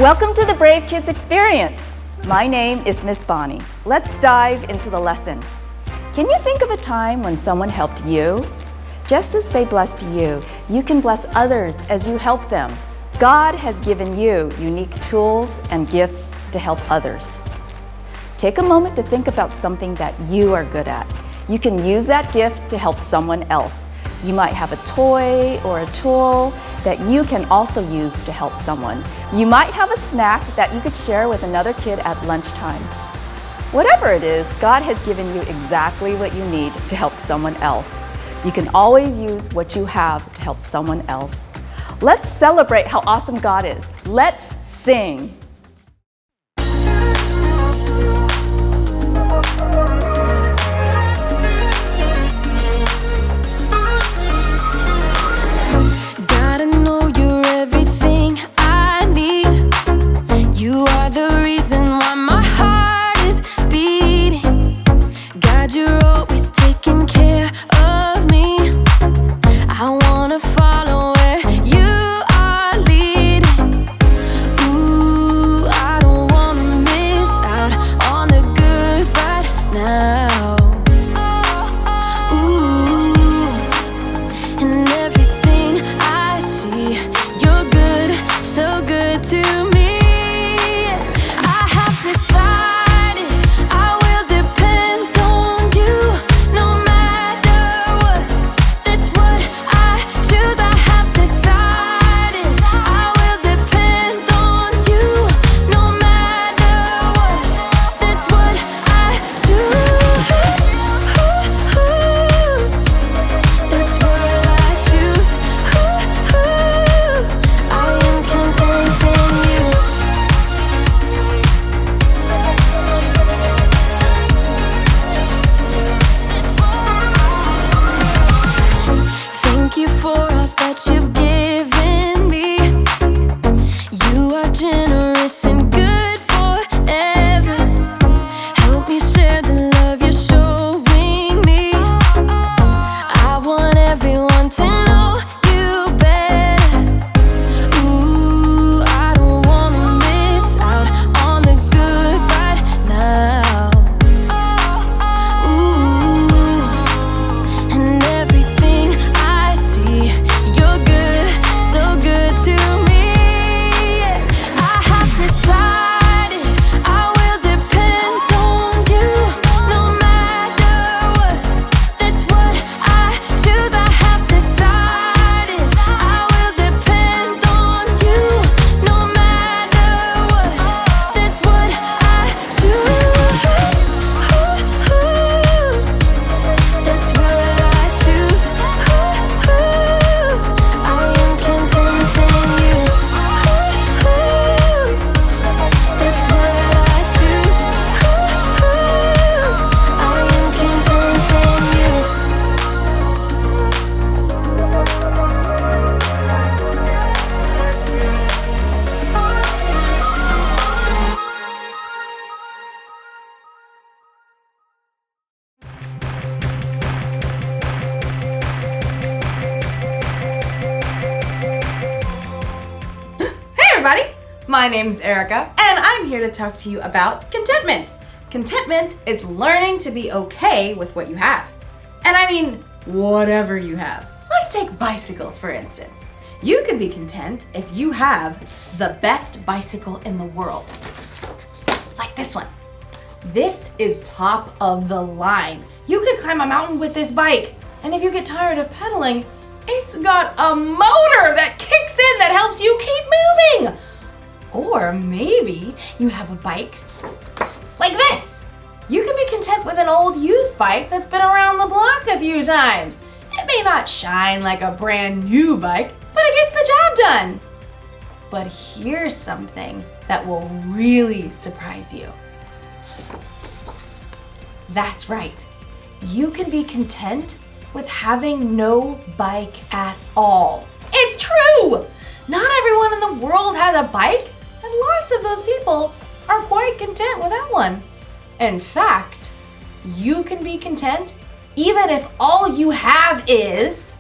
Welcome to the Brave Kids Experience. My name is Miss Bonnie. Let's dive into the lesson. Can you think of a time when someone helped you? Just as they blessed you, you can bless others as you help them. God has given you unique tools and gifts to help others. Take a moment to think about something that you are good at. You can use that gift to help someone else. You might have a toy or a tool that you can also use to help someone. You might have a snack that you could share with another kid at lunchtime. Whatever it is, God has given you exactly what you need to help someone else. You can always use what you have to help someone else. Let's celebrate how awesome God is. Let's sing. My name's Erica, and I'm here to talk to you about contentment. Contentment is learning to be okay with what you have. And I mean, whatever you have. Let's take bicycles, for instance. You can be content if you have the best bicycle in the world. Like this one. This is top of the line. You could climb a mountain with this bike, and if you get tired of pedaling, it's got a motor that kicks in that helps you keep moving. Or maybe you have a bike like this. You can be content with an old used bike that's been around the block a few times. It may not shine like a brand new bike, but it gets the job done. But here's something that will really surprise you. That's right. You can be content with having no bike at all. It's true! Not everyone in the world has a bike, and lots of those people are quite content without one. In fact, you can be content even if all you have is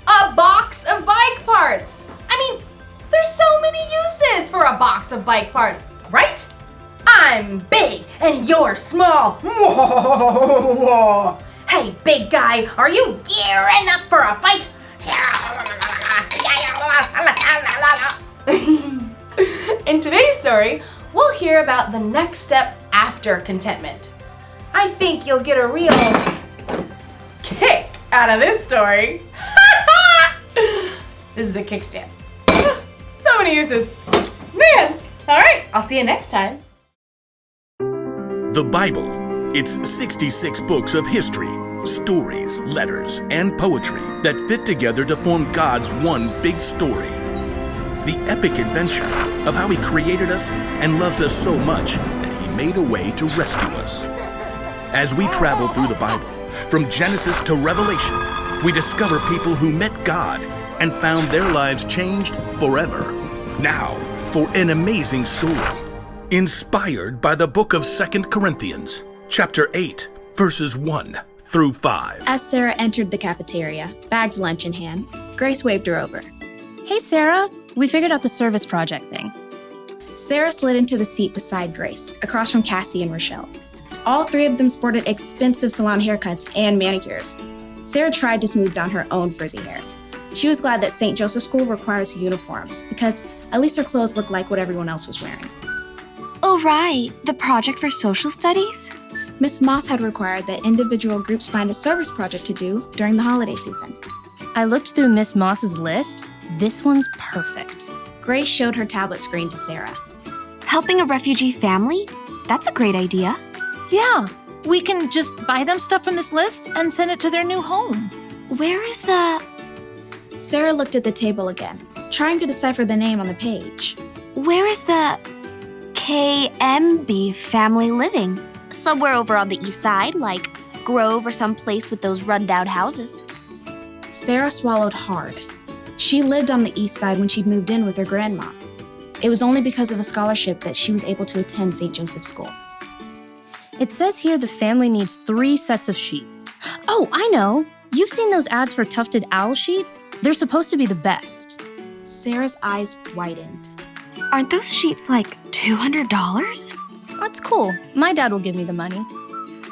a box of bike parts. I mean, box of bike parts, right? I'm big and you're small. Hey, big guy, are you gearing up for a fight? In today's story, we'll hear about the next step after contentment. I think you'll get a real kick out of this story. This is a kickstand. So many uses. Man, all right, I'll see you next time. The Bible. It's 66 books of history, stories, letters, and poetry that fit together to form God's one big story. The epic adventure of how He created us and loves us so much that He made a way to rescue us. As we travel through the Bible, from Genesis to Revelation, we discover people who met God and found their lives changed forever. Now, for an amazing story, inspired by the book of 2 Corinthians, chapter 8, verses 1 through 5. As Sarah entered the cafeteria, bagged lunch in hand, Grace waved her over. Hey, Sarah, we figured out the service project thing. Sarah slid into the seat beside Grace, across from Cassie and Rochelle. All three of them sported expensive salon haircuts and manicures. Sarah tried to smooth down her own frizzy hair. She was glad that St. Joseph's School requires uniforms, because at least her clothes looked like what everyone else was wearing. Oh, right, the project for social studies? Miss Moss had required that individual groups find a service project to do during the holiday season. I looked through Miss Moss's list. This one's perfect. Grace showed her tablet screen to Sarah. Helping a refugee family? That's a great idea. Yeah, we can just buy them stuff from this list and send it to their new home. Where is the... Sarah looked at the table again, trying to decipher the name on the page. Where is the... KMB family living? Somewhere over on the east side, like Grove or some place with those rundown houses. Sarah swallowed hard. She lived on the east side when she'd moved in with her grandma. It was only because of a scholarship that she was able to attend St. Joseph's School. It says here the family needs 3 sets of sheets. Oh, I know. You've seen those ads for tufted owl sheets? They're supposed to be the best. Sarah's eyes widened. Aren't those sheets like $200? That's cool. My dad will give me the money.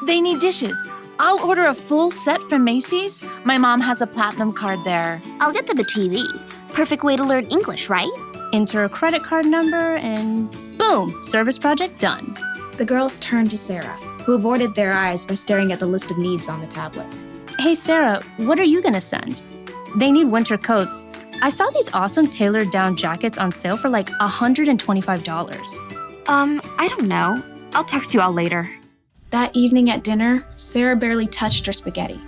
They need dishes. I'll order a full set from Macy's. My mom has a platinum card there. I'll get them a TV. Perfect way to learn English, right? Enter a credit card number and boom, service project done. The girls turned to Sarah, who avoided their eyes by staring at the list of needs on the tablet. Hey, Sarah, what are you gonna send? They need winter coats. I saw these awesome tailored down jackets on sale for like $125. I don't know. I'll text you all later. That evening at dinner, Sarah barely touched her spaghetti.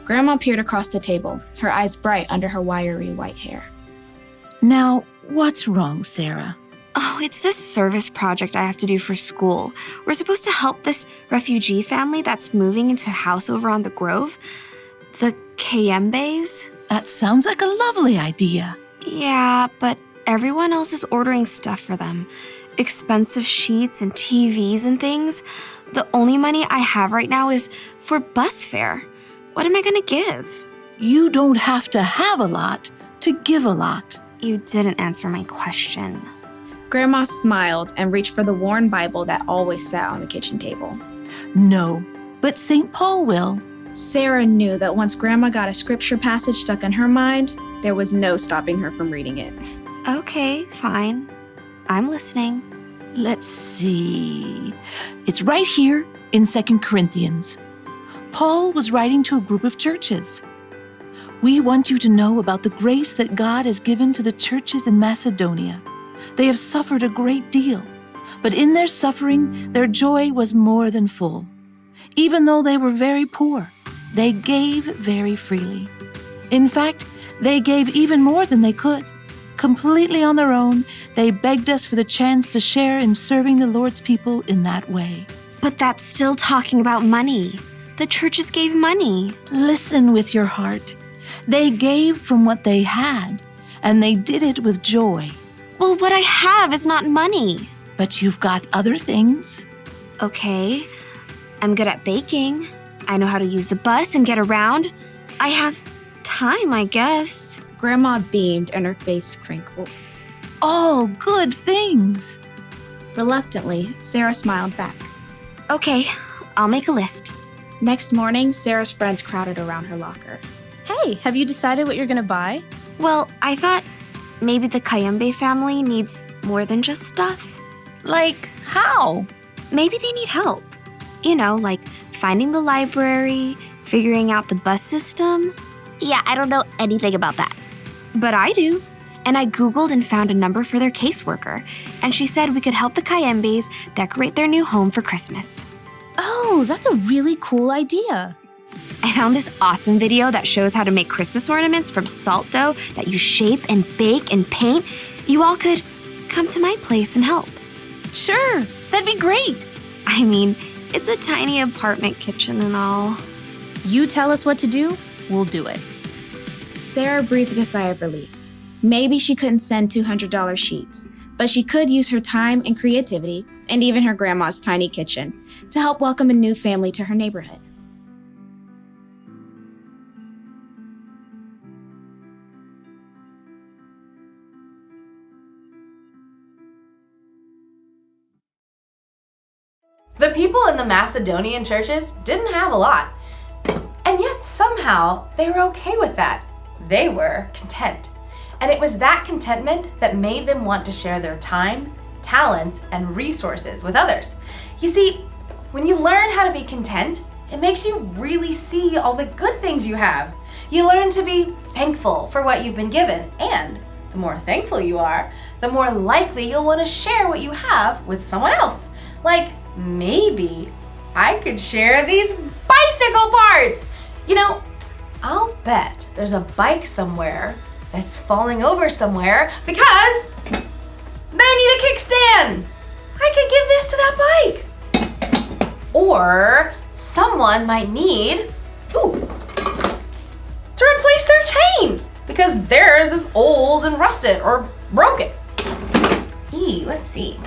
Grandma peered across the table, her eyes bright under her wiry white hair. Now, what's wrong, Sarah? Oh, it's this service project I have to do for school. We're supposed to help this refugee family that's moving into a house over on the Grove. The Kayembes. That sounds like a lovely idea. Yeah, but everyone else is ordering stuff for them. Expensive sheets and TVs and things. The only money I have right now is for bus fare. What am I gonna give? You don't have to have a lot to give a lot. You didn't answer my question. Grandma smiled and reached for the worn Bible that always sat on the kitchen table. No, but St. Paul will. Sarah knew that once Grandma got a scripture passage stuck in her mind, there was no stopping her from reading it. Okay, fine. I'm listening. Let's see. It's right here in 2 Corinthians. Paul was writing to a group of churches. We want you to know about the grace that God has given to the churches in Macedonia. They have suffered a great deal, but in their suffering, their joy was more than full. Even though they were very poor, they gave very freely. In fact, they gave even more than they could. Completely on their own, they begged us for the chance to share in serving the Lord's people in that way. But that's still talking about money. The churches gave money. Listen with your heart. They gave from what they had, and they did it with joy. Well, what I have is not money. But you've got other things. Okay, I'm good at baking. I know how to use the bus and get around. I have time, I guess. Grandma beamed and her face crinkled. All good things. Reluctantly, Sarah smiled back. Okay, I'll make a list. Next morning, Sarah's friends crowded around her locker. Hey, have you decided what you're gonna buy? Well, I thought maybe the Kayembe family needs more than just stuff. Like, how? Maybe they need help. You know, like finding the library, figuring out the bus system. Yeah, I don't know anything about that. But I do. And I Googled and found a number for their caseworker, and she said we could help the Kayembes decorate their new home for Christmas. Oh, that's a really cool idea. I found this awesome video that shows how to make Christmas ornaments from salt dough that you shape and bake and paint. You all could come to my place and help. Sure, that'd be great. I mean, it's a tiny apartment kitchen and all. You tell us what to do, we'll do it. Sarah breathed a sigh of relief. Maybe she couldn't send $200 sheets, but she could use her time and creativity, and even her grandma's tiny kitchen, to help welcome a new family to her neighborhood. The people in the Macedonian churches didn't have a lot, and yet somehow they were okay with that. They were content. And it was that contentment that made them want to share their time, talents, and resources with others. You see, when you learn how to be content, it makes you really see all the good things you have. You learn to be thankful for what you've been given, and the more thankful you are, the more likely you'll want to share what you have with someone else. Like, maybe I could share these bicycle parts. You know, I'll bet there's a bike somewhere that's falling over somewhere because they need a kickstand. I could give this to that bike. Or someone might need to replace their chain because theirs is old and rusted or broken. Let's see.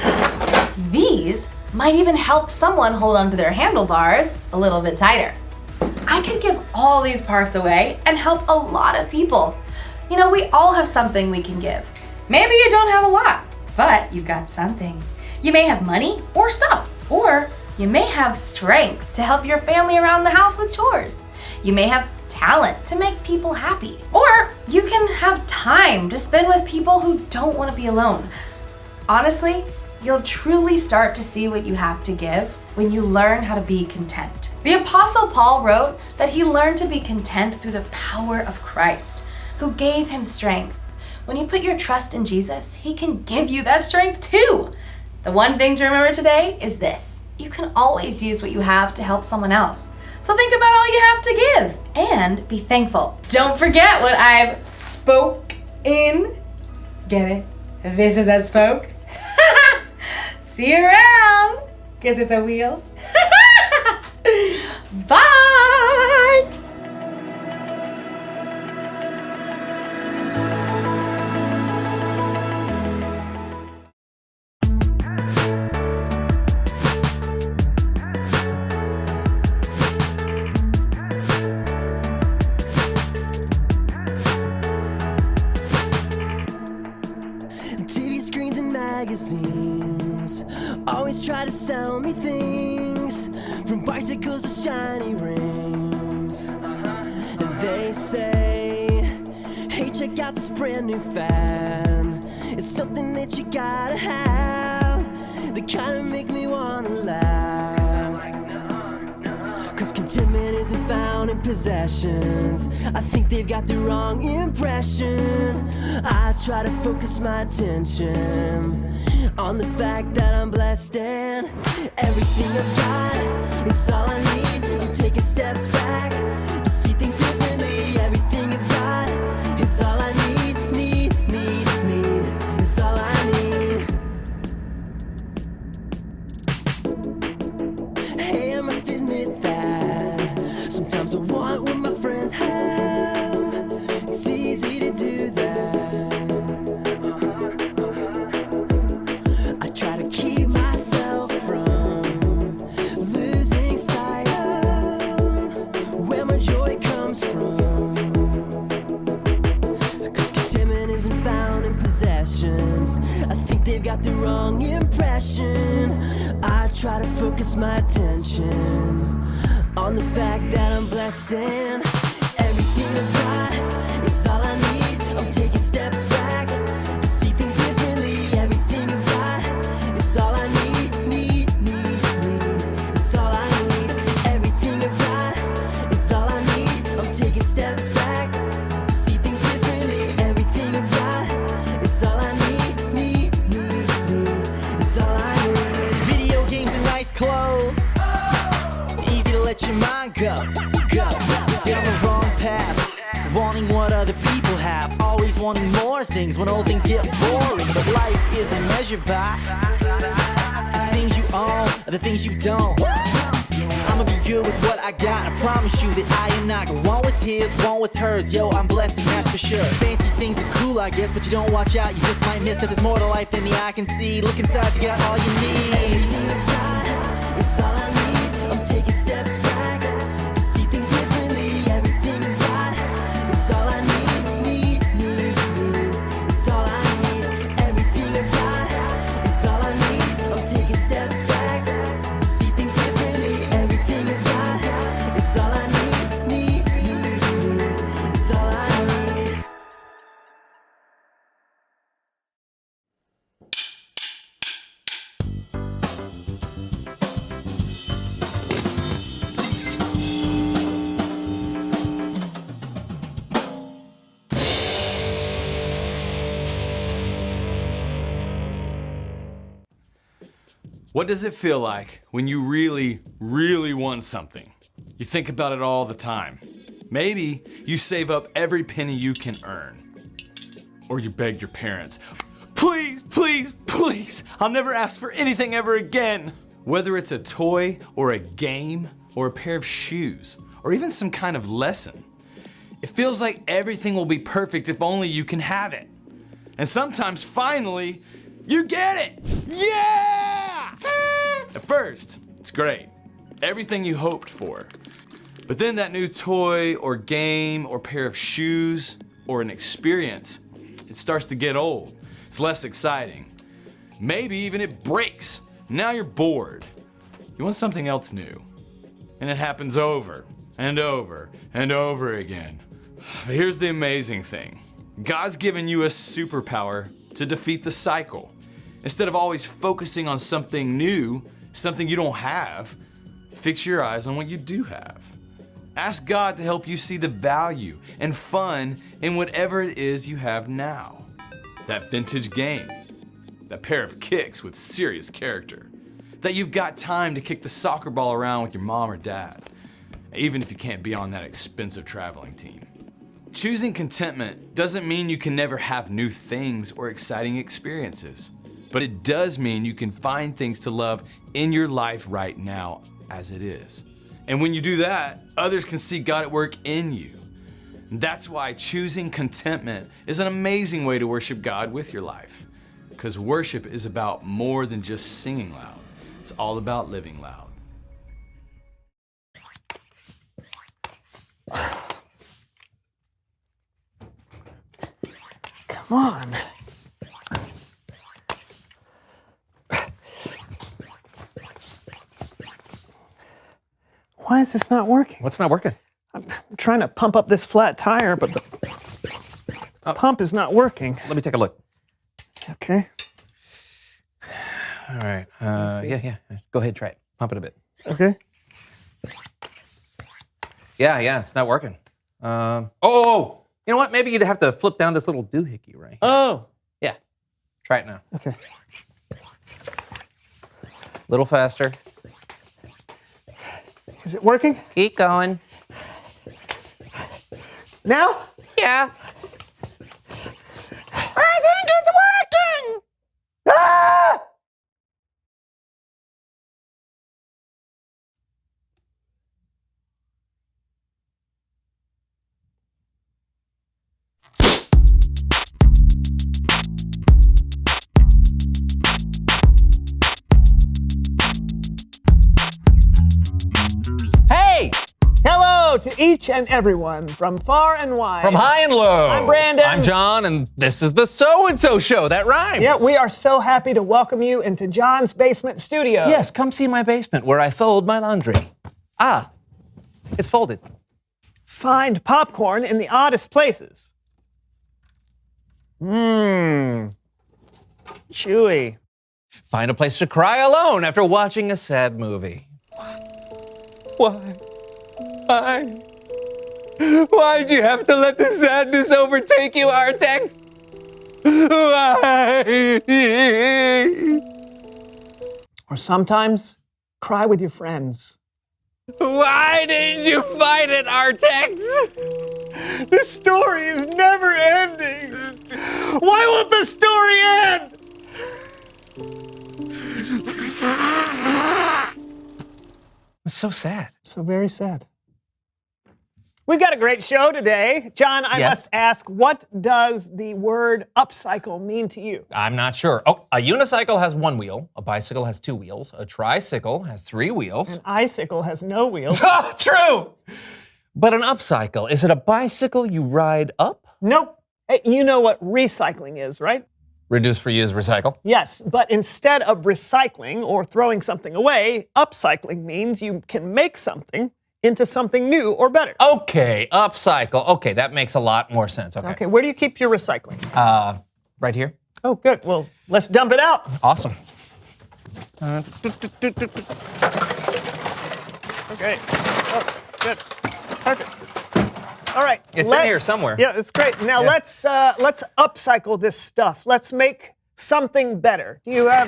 These might even help someone hold onto their handlebars a little bit tighter. I could give all these parts away and help a lot of people. You know, we all have something we can give. Maybe you don't have a lot, but you've got something. You may have money or stuff, or you may have strength to help your family around the house with chores. You may have talent to make people happy, or you can have time to spend with people who don't want to be alone. Honestly, you'll truly start to see what you have to give when you learn how to be content. The Apostle Paul wrote that he learned to be content through the power of Christ, who gave him strength. When you put your trust in Jesus, he can give you that strength too. The one thing to remember today is this: you can always use what you have to help someone else. So think about all you have to give and be thankful. Don't forget what I've spoke in. Get it? This is a spoke. See you around, because it's a wheel. Bye! TV screens and magazines always try to sell me things, from bicycles to shiny rings. And they say, hey, check out this brand new fan. It's something that you gotta have. They kinda make me wanna laugh. Cause contentment isn't found in possessions. I think they've got the wrong impression. I try to focus my attention on the fact that I'm blessed and everything I've got is all I need. I'm taking steps back to see things differently. Everything I've got is all I need, is all I need. Hey, I must admit that sometimes I want what my friends have. It's easy to do that. I try to keep myself from losing sight of where my joy comes from. Cause contentment isn't found in possessions. I think they've got the wrong impression. passion. I try to focus my attention on the fact that I'm blessed and everything I've got is all I need. I'm taking steps back to see things differently. Everything I've got is all I need. It's all I need. Everything I've got is all I need. I'm taking steps back to see things differently. Everything I've got is all I need. It's all I need. Video games and nice clothes. It's easy to let your mind go down the wrong path, wanting what other people have, always wanting more things when old things get boring. But life isn't measured by the things you own or the things you don't. I'ma be good with what I got. I promise you that I am not gonna want what's his, want what's hers. Yo, I'm blessed and that's for sure. Fancy things are cool, I guess, but you don't watch out, you just might miss that there's more to life than the eye can see. Look inside, you got all you need. Everything I've got is all I need. I'm taking steps back to see things differently. Everything I've got is all I need. It's all I need. Everything I've got is all I need. I'm taking steps back to see things differently. Everything I've got is all I need. It's all I need. What does it feel like when you really, really want something? You think about it all the time. Maybe you save up every penny you can earn. Or you beg your parents, please, please, please, I'll never ask for anything ever again. Whether it's a toy or a game or a pair of shoes or even some kind of lesson, it feels like everything will be perfect if only you can have it. And sometimes, finally, you get it! Yeah! At first, it's great. Everything you hoped for. But then that new toy or game or pair of shoes or an experience, it starts to get old. It's less exciting. Maybe even it breaks. Now you're bored. You want something else new. And it happens over and over and over again. But here's the amazing thing. God's given you a superpower to defeat the cycle. Instead of always focusing on something new, something you don't have, fix your eyes on what you do have. Ask God to help you see the value and fun in whatever it is you have now. That vintage game, that pair of kicks with serious character, that you've got time to kick the soccer ball around with your mom or dad, even if you can't be on that expensive traveling team. Choosing contentment doesn't mean you can never have new things or exciting experiences. But it does mean you can find things to love in your life right now as it is. And when you do that, others can see God at work in you. And that's why choosing contentment is an amazing way to worship God with your life. Because worship is about more than just singing loud. It's all about living loud. Come on. Why is this not working? What's not working? I'm trying to pump up this flat tire, but the pump is not working. Let me take a look. Okay. All right. Yeah. Go ahead, try it. Pump it a bit. Okay. Yeah, it's not working. Oh! You know what? Maybe you'd have to flip down this little doohickey right here. Oh. Yeah. Try it now. Okay. A little faster. Is it working? Keep going. Now? Yeah. I think it's working! Ah! Hello to each and everyone from far and wide. From high and low. I'm Brandon. I'm John, and this is the So-and-So Show. That rhymes. Yeah, we are so happy to welcome you into John's basement studio. Yes, come see my basement where I fold my laundry. Ah, it's folded. Find popcorn in the oddest places. Mmm. Chewy. Find a place to cry alone after watching a sad movie. Why? Why'd you have to let the sadness overtake you, Artex? Why? Or sometimes, cry with your friends. Why didn't you fight it, Artex? The story is never ending. Why won't the story end? It's so sad. So very sad. We've got a great show today. John, I Yes? must ask, what does the word upcycle mean to you? I'm not sure. Oh, a unicycle has one wheel, a bicycle has two wheels, a tricycle has three wheels. An icicle has no wheels. Oh, true! But an upcycle, is it a bicycle you ride up? Nope. Hey, you know what recycling is, right? Reduce, reuse, recycle. Yes, but instead of recycling or throwing something away, upcycling means you can make something into something new or better. Okay, upcycle. Okay, that makes a lot more sense. Okay, where do you keep your recycling? Right here. Oh, good. Well, let's dump it out. Awesome. Okay. Oh, good. Perfect. All right. It's in here somewhere. Yeah, it's great. Now Yeah. let's upcycle this stuff. Let's make something better. Do you have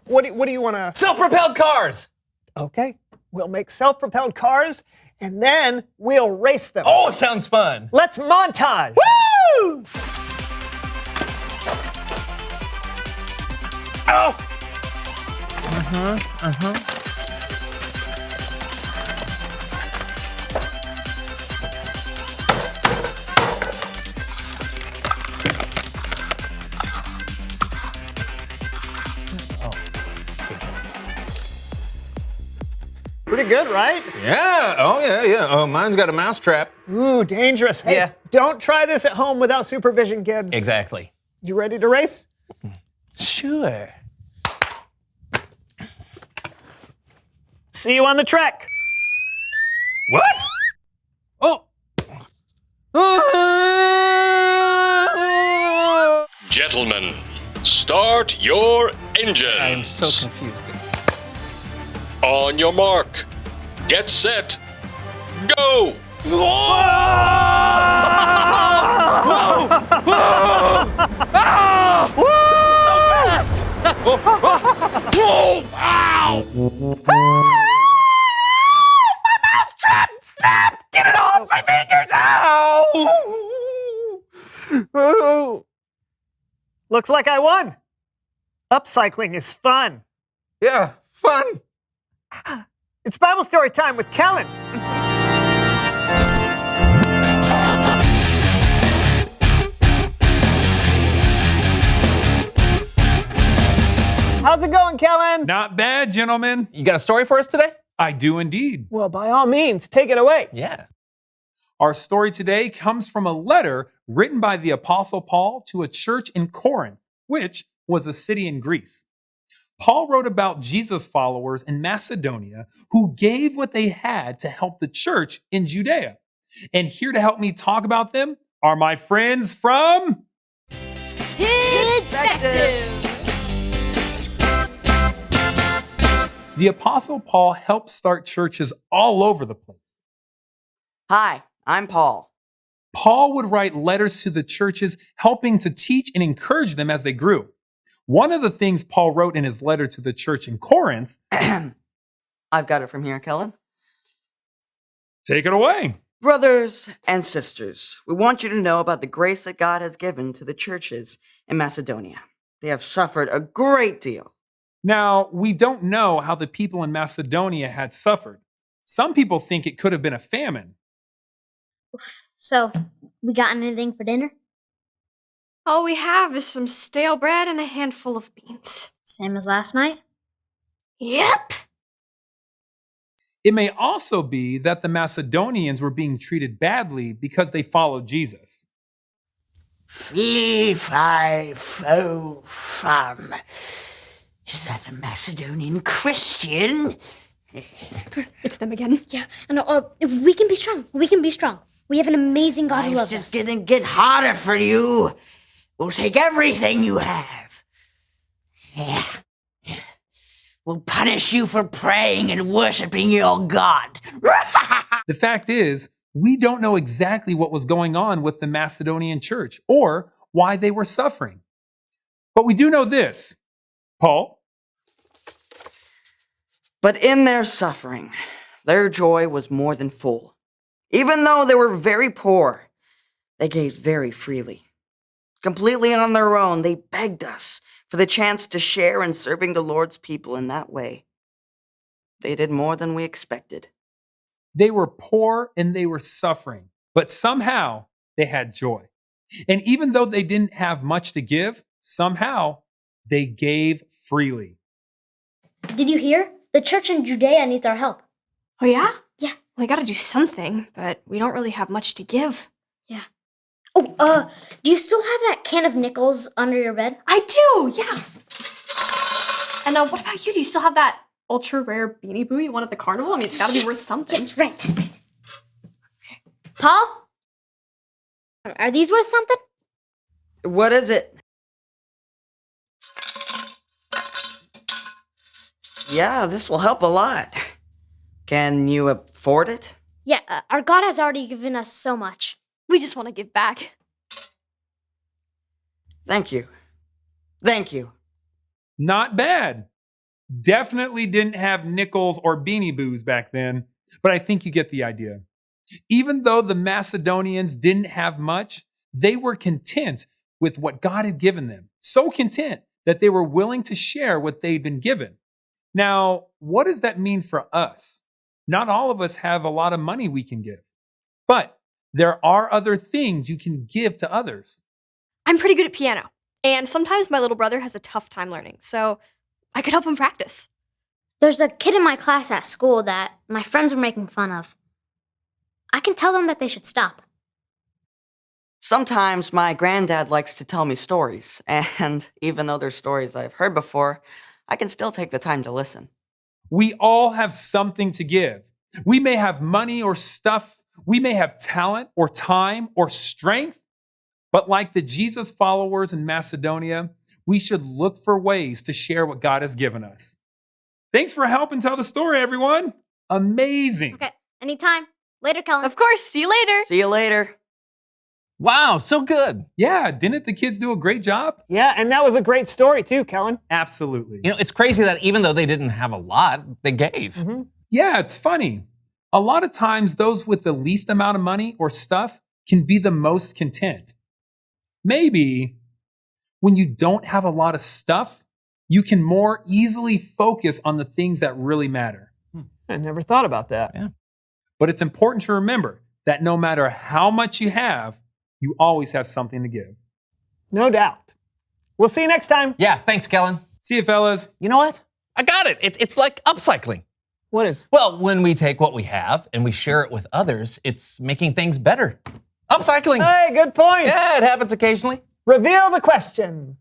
what do you want to? Self-propelled cars! Okay. We'll make self-propelled cars and then we'll race them. Oh, it sounds fun. Let's montage. Woo! Oh! Pretty good, right? Yeah, oh yeah. Oh, mine's got a mouse trap. Ooh, dangerous. Hey, Yeah. don't try this at home without supervision, kids. Exactly. You ready to race? Sure. See you on the track. What? Oh! Gentlemen, start your engines. I am so confused. On your mark. Get set. Go! Whoa! Ow! My mouse trap snapped! Get it off my fingers! Ow! Looks like I won. Upcycling is fun. Yeah, fun. It's Bible story time with Kellen. How's it going, Kellen? Not bad, gentlemen. You got a story for us today? I do indeed. Well, by all means, take it away. Yeah. Our story today comes from a letter written by the Apostle Paul to a church in Corinth, which was a city in Greece. Paul wrote about Jesus followers in Macedonia who gave what they had to help the church in Judea. And here to help me talk about them are my friends from Kidspective. The Apostle Paul helped start churches all over the place. Hi, I'm Paul. Paul would write letters to the churches, helping to teach and encourage them as they grew. One of the things Paul wrote in his letter to the church in Corinth. I've got it from here, Kellen. Take it away. Brothers and sisters, we want you to know about the grace that God has given to the churches in Macedonia. They have suffered a great deal. Now, we don't know how the people in Macedonia had suffered. Some people think it could have been a famine. So, we got anything for dinner? All we have is some stale bread and a handful of beans. Same as last night? Yep. It may also be that the Macedonians were being treated badly because they followed Jesus. Fee, fi, fo, fum. Is that a Macedonian Christian? It's them again. Yeah. And we can be strong. We can be strong. We have an amazing God who Life's loves just us. gonna get harder for you. We'll take everything you have. Yeah. We'll punish you for praying and worshiping your God. The fact is, we don't know exactly what was going on with the Macedonian church or why they were suffering. But we do know this. Paul? But in their suffering, their joy was more than full. Even though they were very poor, they gave very freely. Completely on their own, they begged us for the chance to share in serving the Lord's people in that way. They did more than we expected. They were poor and they were suffering, but somehow they had joy. And even though they didn't have much to give, somehow they gave freely. Did you hear? The church in Judea needs our help. Oh, yeah? Yeah. We gotta do something, but we don't really have much to give. Yeah. Oh, do you still have that can of nickels under your bed? I do, yes. And what about you? Do you still have that ultra rare Beanie Boo you won at the carnival? I mean, it's gotta be worth something. Yes, right. Paul? Are these worth something? What is it? Yeah, this will help a lot. Can you afford it? Yeah, our God has already given us so much. We just want to give back. Thank you. Thank you. Not bad. Definitely didn't have nickels or Beanie Boos back then, but I think you get the idea. Even though the Macedonians didn't have much, they were content with what God had given them. So content that they were willing to share what they'd been given. Now, what does that mean for us? Not all of us have a lot of money we can give, but there are other things you can give to others. I'm pretty good at piano, and sometimes my little brother has a tough time learning, so I could help him practice. There's a kid in my class at school that my friends were making fun of. I can tell them that they should stop. Sometimes my granddad likes to tell me stories, and even though they're stories I've heard before, I can still take the time to listen. We all have something to give. We may have money or stuff. We may have talent or time or strength. But like the Jesus followers in Macedonia, we should look for ways to share what God has given us. Thanks for helping tell the story, everyone. Amazing. Okay, anytime. Later, Kellen. Of course, see you later. See you later. Wow, so good. Yeah, didn't the kids do a great job? Yeah, and that was a great story too, Kellen. Absolutely. You know, it's crazy that even though they didn't have a lot, they gave. Mm-hmm. Yeah, it's funny. A lot of times, those with the least amount of money or stuff can be the most content. Maybe when you don't have a lot of stuff, you can more easily focus on the things that really matter. I never thought about that. Yeah. But it's important to remember that no matter how much you have, you always have something to give. No doubt. We'll see you next time. Yeah, thanks, Kellen. See you, fellas. You know what? I got it. It's like upcycling. What is? Well, when we take what we have and we share it with others, it's making things better. Upcycling. Hey, good point. Yeah, it happens occasionally. Reveal the question.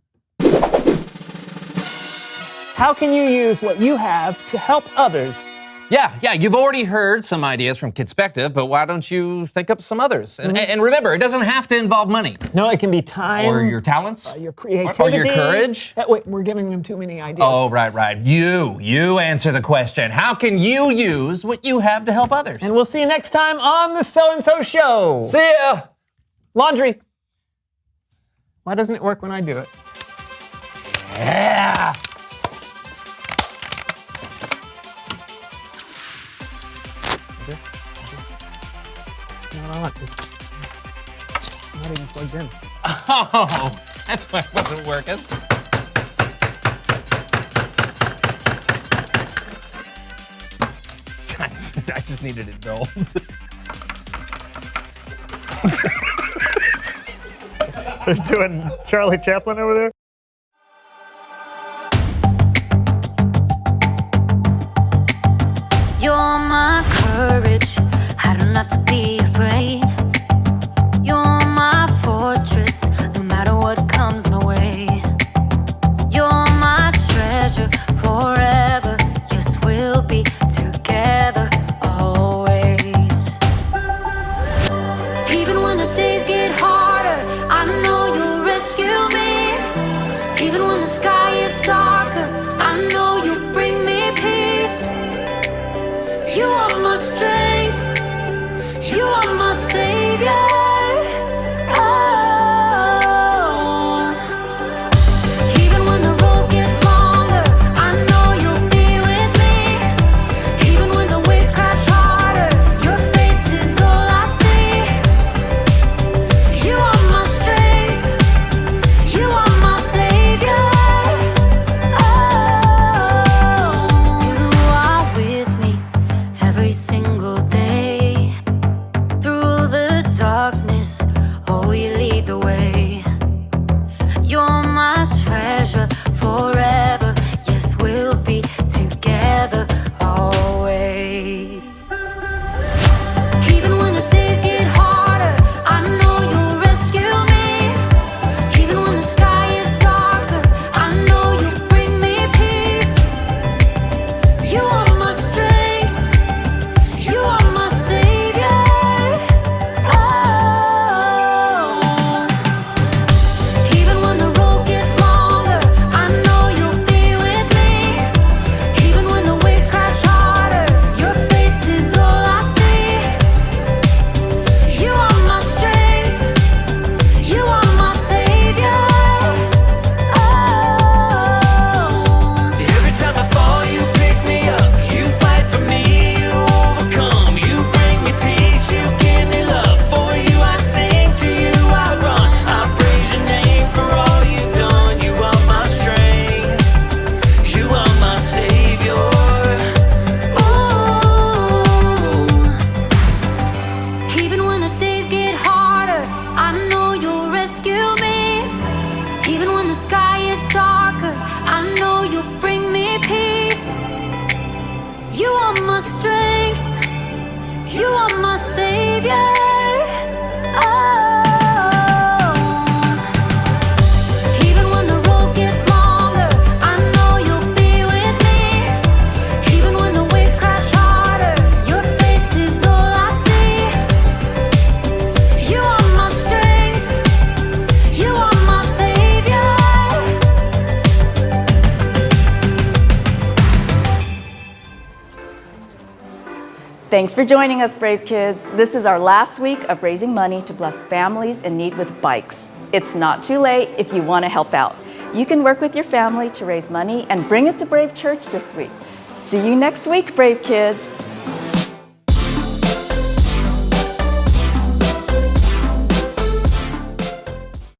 How can you use what you have to help others? Yeah, you've already heard some ideas from Kidspective, but why don't you think up some others? And remember, it doesn't have to involve money. No, it can be time. Or your talents. Your creativity. Or your courage. Wait, we're giving them too many ideas. Oh, right. You answer the question. How can you use what you have to help others? And we'll see you next time on the So-and-So Show. See ya. Laundry. Why doesn't it work when I do it? Yeah. It's not on. It's not even plugged in. Oh, that's why it wasn't working. I just needed it dulled. They're doing Charlie Chaplin over there. You're my courage, I don't have to be afraid. You're my fortress, no matter what comes my way. You're my treasure forever, yes, we'll be together always. Even when the days get harder, I know you'll rescue me. Even when the sky is darker, I know you'll bring me peace. You are my strength, you are my savior. Oh. Even when the road gets longer, I know you'll be with me. Even when the waves crash harder, your face is all I see. You are my strength, you are my savior. Oh. You are with me every single day. Through the darkness, oh, you lead the way. You're my treasure forever, yes, we'll be together always. Even when the days get harder, I know you'll rescue me. Even when the sky is darker, I know you'll bring me peace. You are my strength, you are my savior. Oh. Even when the road gets longer, I know you'll be with me. Even when the waves crash harder, your face is all I see. You are my strength, you are my savior. Oh. Every time I fall, you pick me up. You fight for me, you overcome. You bring me peace, you give me love. For you I sing, to you I run. I praise your name for all you've done. You are my strength, you are my savior. Even when the days get harder, I know you'll rescue me. Even when the sky is darker, I know you'll bring me peace. You are my strength, you are my savior. Oh. Even when the road gets longer, I know you'll be with me. Even when the waves crash harder, your face is all I see. You are my strength, you are my savior. Thanks for joining us, Brave Kids. This is our last week of raising money to bless families in need with bikes. It's not too late if you want to help out. You can work with your family to raise money and bring it to Brave Church this week. See you next week, Brave Kids.